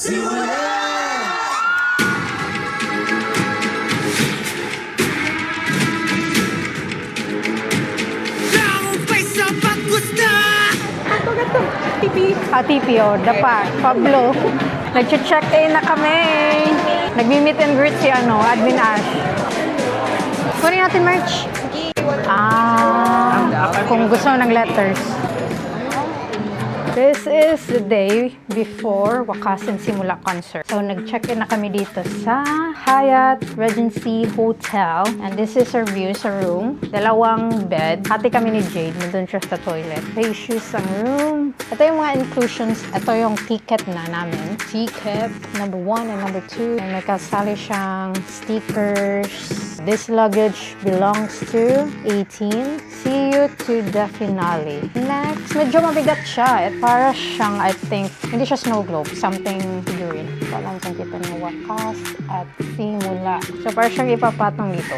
TP, oh, Dapa, Pablo. Nag-check-in na kami. Nag-meet and greet si Admin Ash. Kunin natin merch. Kung gusto ng letters. This is the day before Wakasan Simula concert. So, nag-check-in na kami dito sa Hyatt Regency Hotel. And this is our view sa room. Dalawang bed. Hati kami ni Jade. Nandun siya sa toilet. Spacious ang room. Ito yung mga inclusions. Ito yung ticket na namin. Ticket number 1 and number 2. And may kasali siyang stickers. This luggage belongs to 18. See you to the finale. Next, medyo mabigat siya. Para siyang, I think, hindi siya snow globe. Something figurine. Alam kung kita ng wakas at simula. So, para siyang ipapatong dito.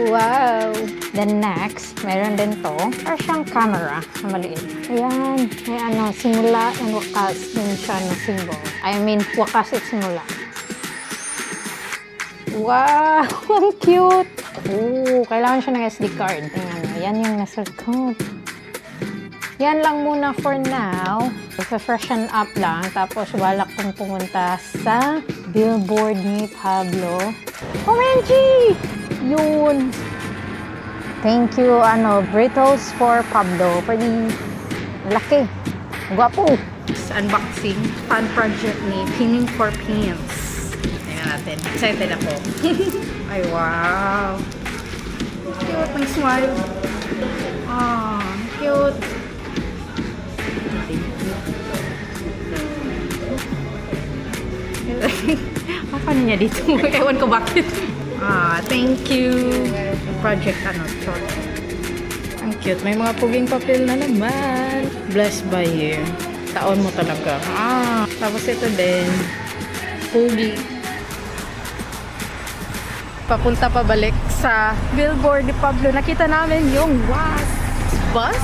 Wow! Then next, meron din to. Para siyang camera na maliit. Ayan. May simula and wakas din siya na symbol. I mean, wakas at simula. Wow! Ang cute! Oo, kailangan siya ng SD card. Tingnan mo, yan yung nasa code. Yan lang muna for now. Freshen up lang. Tapos, balak kong pumunta sa billboard ni Pablo. OMG! Yun! Thank you, burritos for Pablo. Pretty laki. Gwapo! Unboxing. Fan project ni Pinning for Pins. Tingnan natin. Excited ako. Ay, wow! Cute ng smile. Cute. Paano niya dito? Ewan ko bakit. Thank you. Project short. Ang cute. May mga puging papel na naman. Blessed by you. Taon mo talaga. Tapos ito din. Pugi. Papunta pabalik sa billboard ni Pablo. Nakita namin yung bus.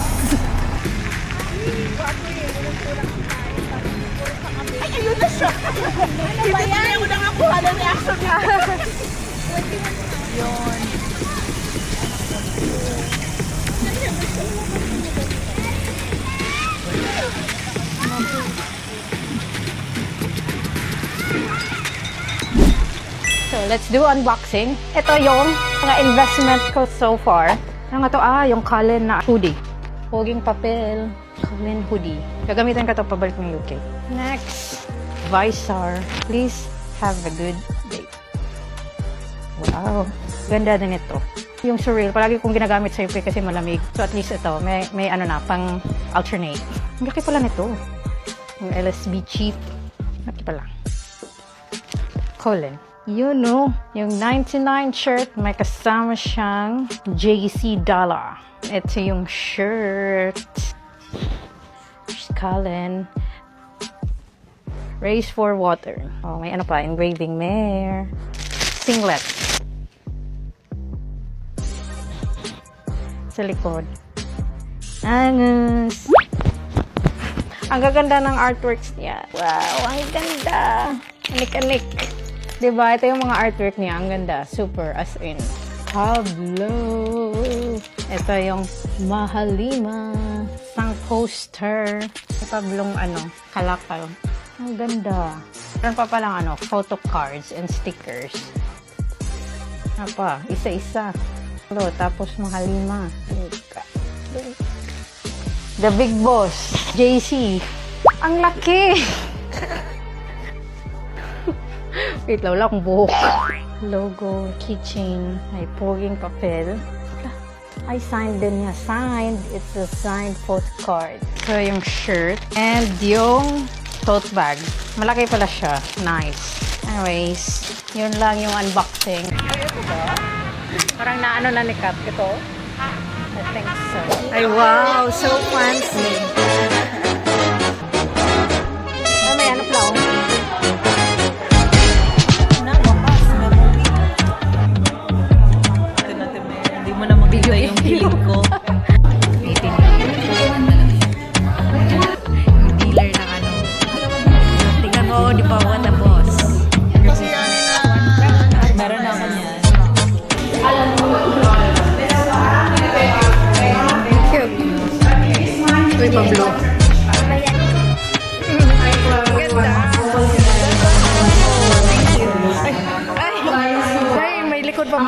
Ay, ayun na siya! Ano ba yan? Hindi ko na nga kuha na reaction niya. Yun. So, let's do unboxing. Ito yung mga investment ko so far. Ano nga to? Yung Cullen na hoodie. Poging papel. Cullen hoodie. Gagamitin ko ito pabalik ng UK. Next, visor. Please have a good day. Wow. Ganda din ito. Yung surreal, palagi kong ginagamit sa UK kasi malamig. So at least ito, may pang alternate. Ang laki pala nito. Yung LSB cheap. Laki pala. Cullen. Yun no. Yung 99 shirt, may kasama siyang JC dollar. Ito yung shirt. Cullen. Race for water. May engraving there. Singlet. Sa likod. Angus. Ang gaganda ng artworks niya. Wow, ang ganda. Anik-anik. Diba? Ito yung mga artwork niya. Ang ganda. Super, as in. Pablo. Ito yung Mahalima. Sang poster. Pablong kalakal. Ang ganda. Meron pa palang photo cards and stickers. Isa-isa. Tapos Mahalima. The Big Boss. JC. Ang laki! Wait, wala akong buhok. Logo, keychain, may poging papel. I signed din niya. Signed. It's a signed postcard. So, yung shirt. And yung tote bag. Malaki pala siya. Nice. Anyways, yun lang yung unboxing. Parang naano na ni Kat. Ito? I think so. Ay, wow! So fancy. May pala. Hindi mo na makita yung feeling ko. Dealer ng tingnan mo, di pa what the boss.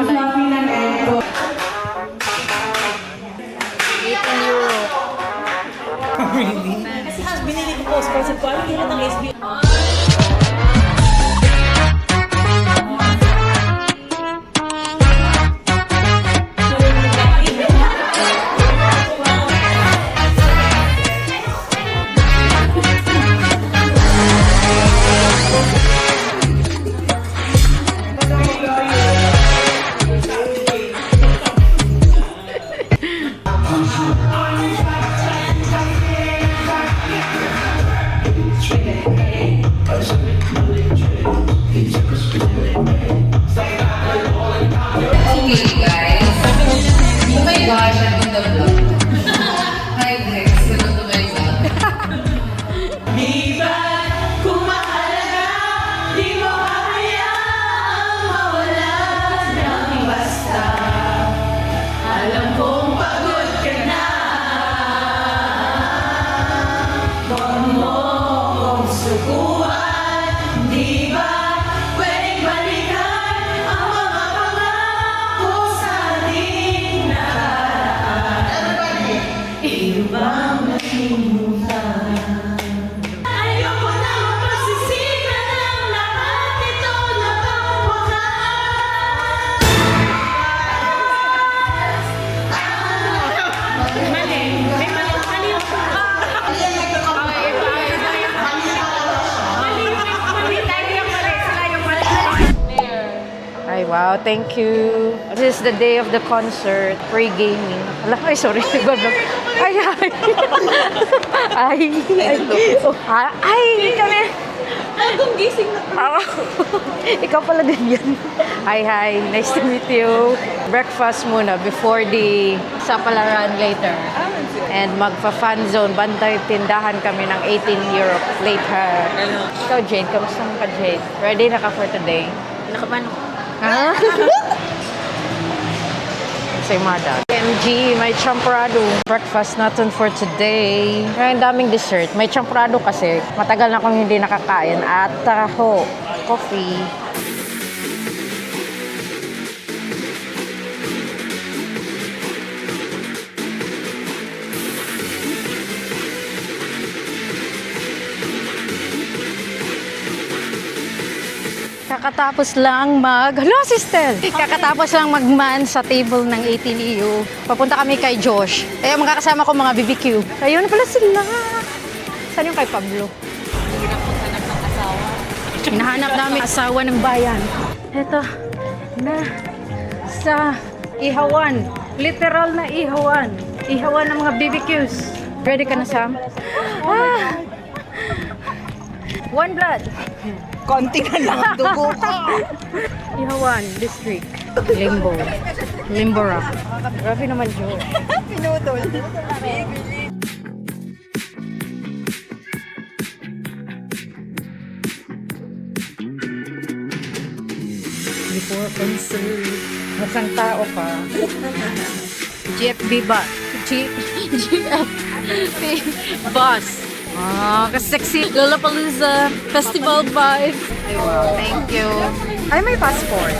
pala. 18 euro. Kasi binili ko post kasi ko, ano kira ng SB? Okay, guys. Oh my gosh, I'm in the vlog. Hi, guys. Welcome to my vlog. Di ba kung mahalaga, di mo hahayaang mawala ng basta. Alam kong pagod ka na. Huwag mo kong sukuan. Di ba pwedeng balikan ang mga pangako sa ating nakaraan? Ibang nakalimutan. Ayoko na magsisikan ng lahat ito na Ay, wow. Thank you. This is the day of the concert. Pre-gaming. Ala, ay, sorry. Nagbablog. Ay, ay. Ay, ay. Oh, ay, kami. Agong gising na. Ikaw pala din yan. Hi. Nice to meet you. Breakfast muna before the sapalaran later. And magpa-fan zone. Bantay tindahan kami ng 18 euro later. Ikaw, Jade. Kamusta mo ka, Jade? Ready na ka for today? Nakapan. Ha? Say Mada. MG, may champorado. Breakfast natin for today. Ang daming dessert. May champorado kasi. Matagal na akong hindi nakakain. At taho, coffee. Kakatapos lang Hello, sister! Kakatapos lang magman sa table ng 18 EU. Papunta kami kay Josh. Eh, magkakasama ko mga BBQ. Ayun na pala sila. Saan yung kay Pablo? Hinahanap namin asawa ng bayan. Ito na sa ihawan. Literal na ihawan. Ihawan ng mga BBQs. Ready ka na, Sam? One blood. Konti na lang ang dugo ko. Ihawan District. Limbo Rock. Grabe naman, Joe. Pinutol. Before concert. Masang tao pa. GFB ba? GFB bus. Kasexy Lollapalooza Festival vibe. Ay, wow. Thank you. Ay, may passport.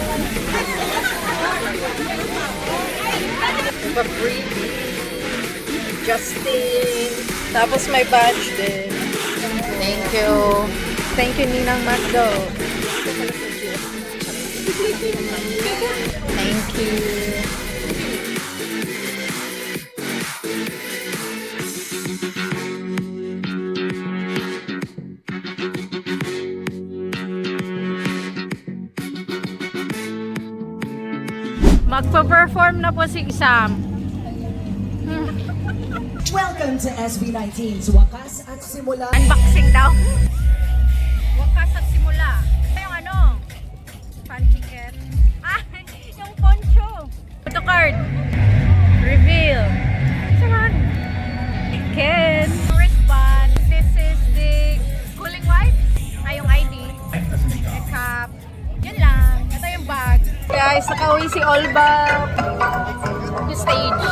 Free. Justin. Tapos may badge din. Thank you. Thank you, Ninang Magdo. Thank you. Magpa-perform na po si Sam. Welcome to SB19's Wakas at Simula. Unboxing daw. Wakas at simula. Yung ano? Fan ticket. Yung poncho. Photo card. Reveal. Saman. Ken. Wristband. This is the cooling wipes. Yung ID. Makeup. Yun lang. Ito yung bag. Guys, nakauwi si Olba. Yung stage.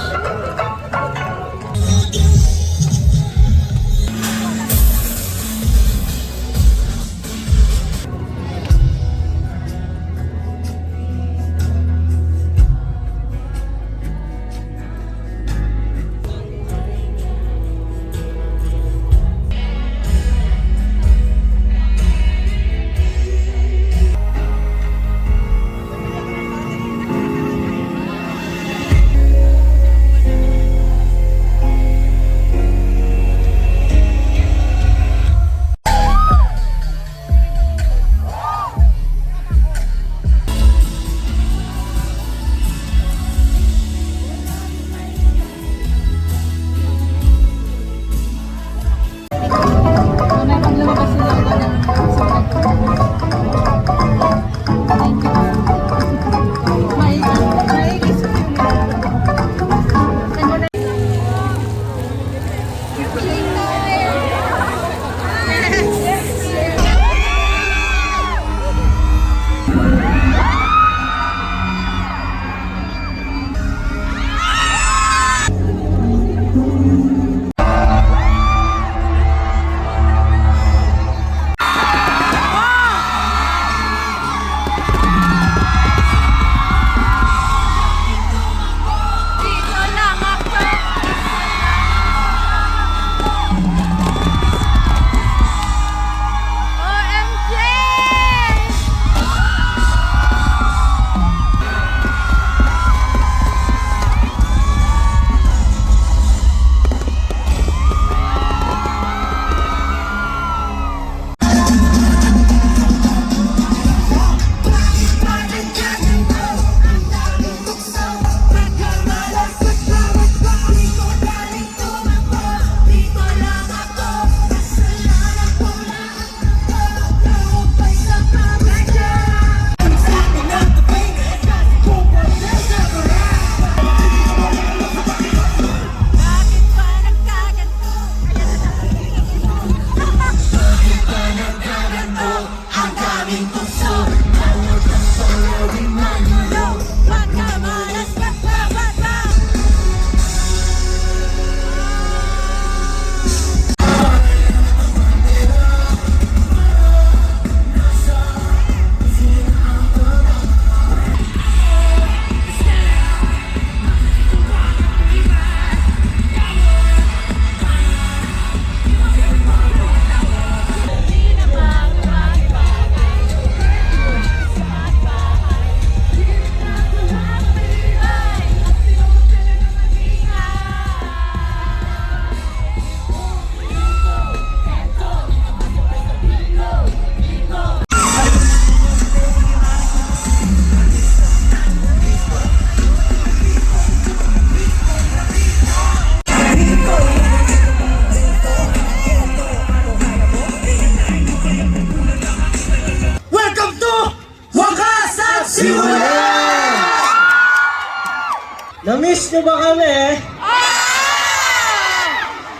Na-miss nyo ba kami?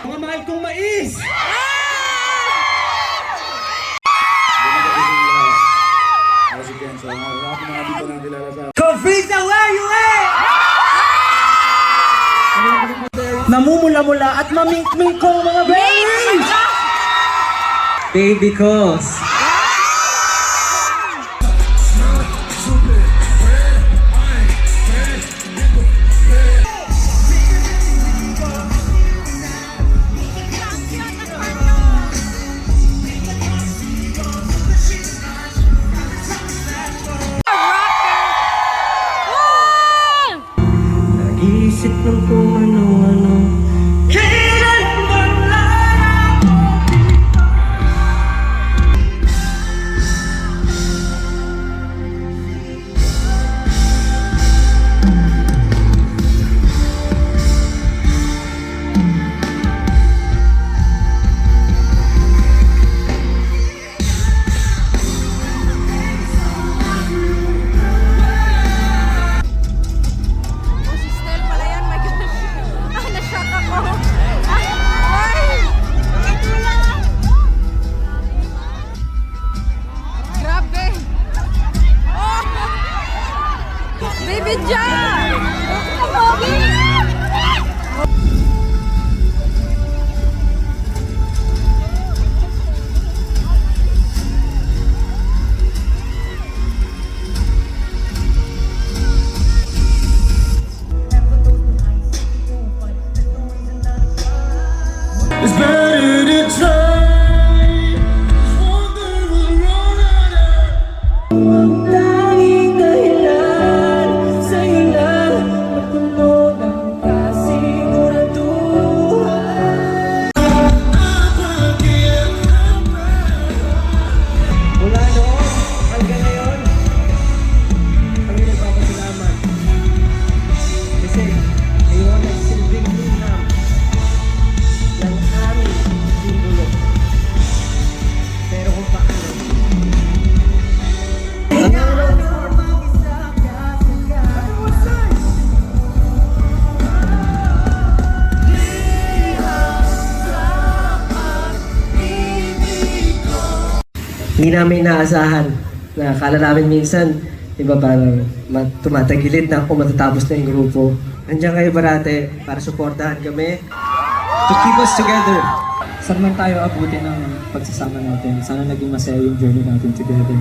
Mga mahal kong mais! Config na where you at? Namumula-mula at mamink-mink ko mga babies! Baby Cos. Nag-iisip ng kung ano-ano. Kailan wala ako dito? Si Stel pala yan, my gosh. Ah, na-shock ako. Ay! Nakatula! Grabe! Oh! Baby Jan! Kamogi! It's better to try. One thing will run out. Ang tanging dahilan sa'yo lang napuno ng kasiguraduhan. Mula noon hanggang ngayon, kami nagpapasalamat. Kasi kayo ang nagsilbing linam ng aming simbolo. Pero kung paano, hindi namin inaasahan na akala namin minsan, iba parang tumatagilid na kung matatapos na yung grupo. Andiyan kayo parate para suportahan kami to keep us together. Saan man tayo abutin ng pagsasama natin, sana naging masaya yung journey natin together.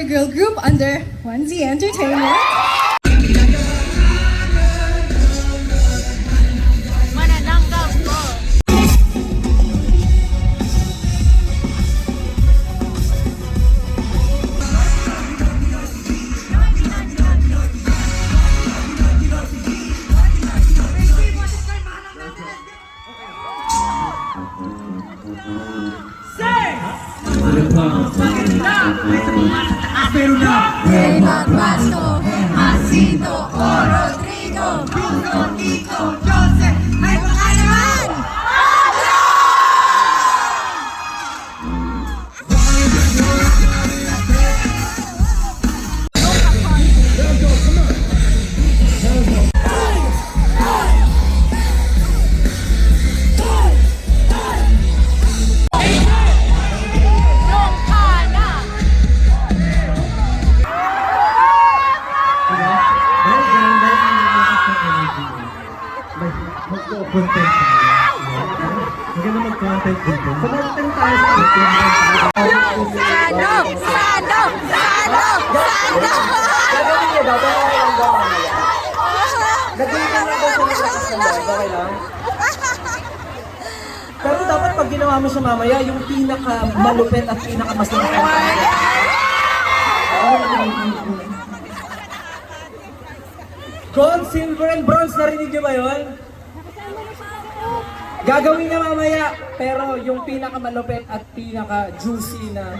boy girl group under 1Z Entertainment. Manananggal ko. Raymond Pasto, Asito, o Rodrigo, Bruno, Nico, Joseph, may pangalaman! Mag-content tayo. Maganda mag-content dito. Mag-content tayo sa Sando! Sando! Sando! Sando! Gagawin niyo daw, pero okay lang daw mamaya. Gagawin niyo daw sa mga okay lang? Pero dapat pag ginawa mo siya mamaya, yung pinaka-malupit at pinaka-masarap. Gold, silver, and bronze, narinig niyo ba yun? Gagawin niya mamaya, pero yung pinaka-malupit at pinaka-juicy na...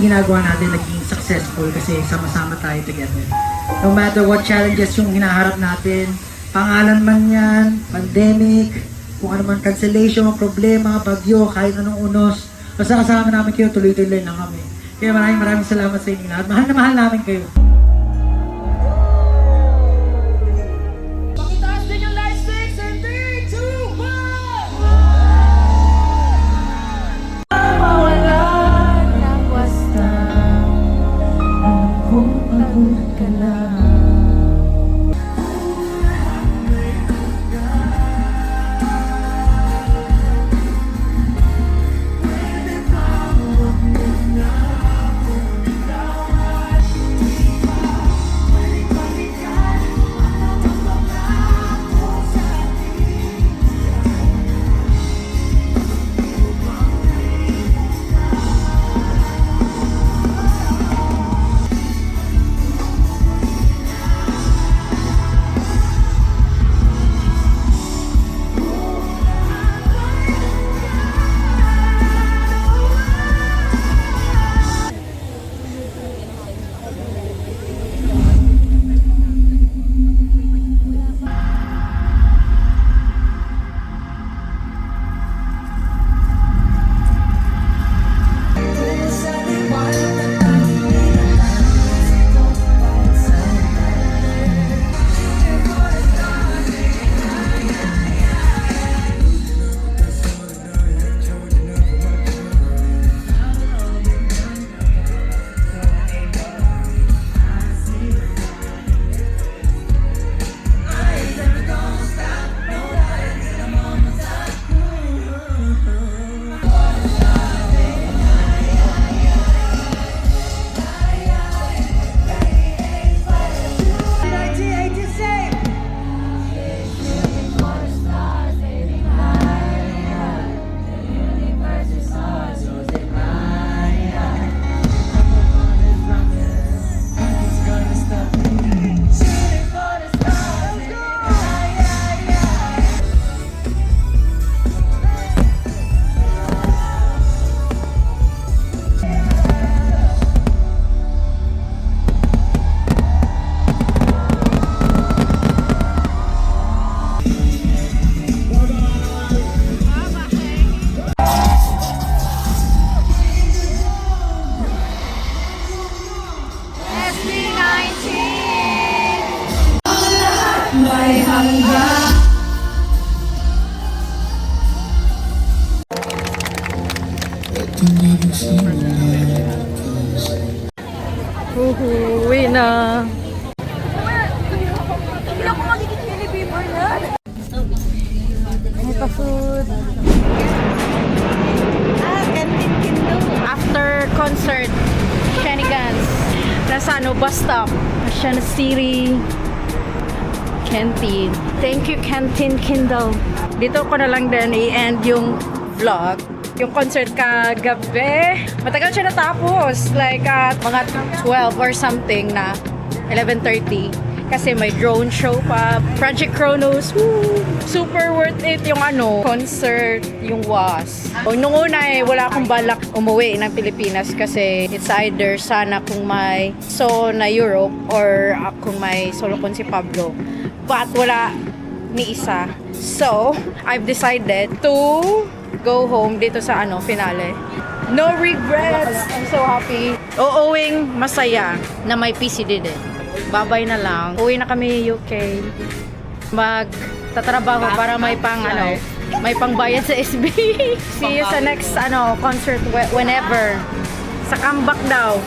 ginagawa natin naging successful kasi sama-sama tayo together. No matter what challenges yung hinaharap natin, pangalan man yan, pandemic, kung ano man cancellation, problema, bagyo, kahit anong unos, basta kasama namin kayo, tuloy-tuloy lang kami. Kaya maraming salamat sa inyo lahat. Mahal na mahal namin kayo. Uhuwi na. Hindi ako magiging Pilipino yan. Ano pa food? Canteen Kindo. After concert, shenanigans. Nasa bus stop. Ocean City. Canteen. Thank you, Canteen Kindle. Dito ko na lang din i-end yung vlog. Yung concert kagabi, matagal siya natapos. Like at mga 12 or something na 11:30. Kasi may drone show pa. Project Chronos. Woo! Super worth it yung concert, yung was. Nung una wala akong balak umuwi ng Pilipinas kasi it's either sana kung may solo na Europe or kung may solo kon si Pablo. But wala ni isa. So, I've decided to go home dito sa finale. No regrets! I'm so happy. Uuwing masaya na may PCD din. Babay na lang. Uwi na kami UK. Magtatrabaho para may may pangbayad sa SB. See you sa next concert whenever. Sa comeback daw.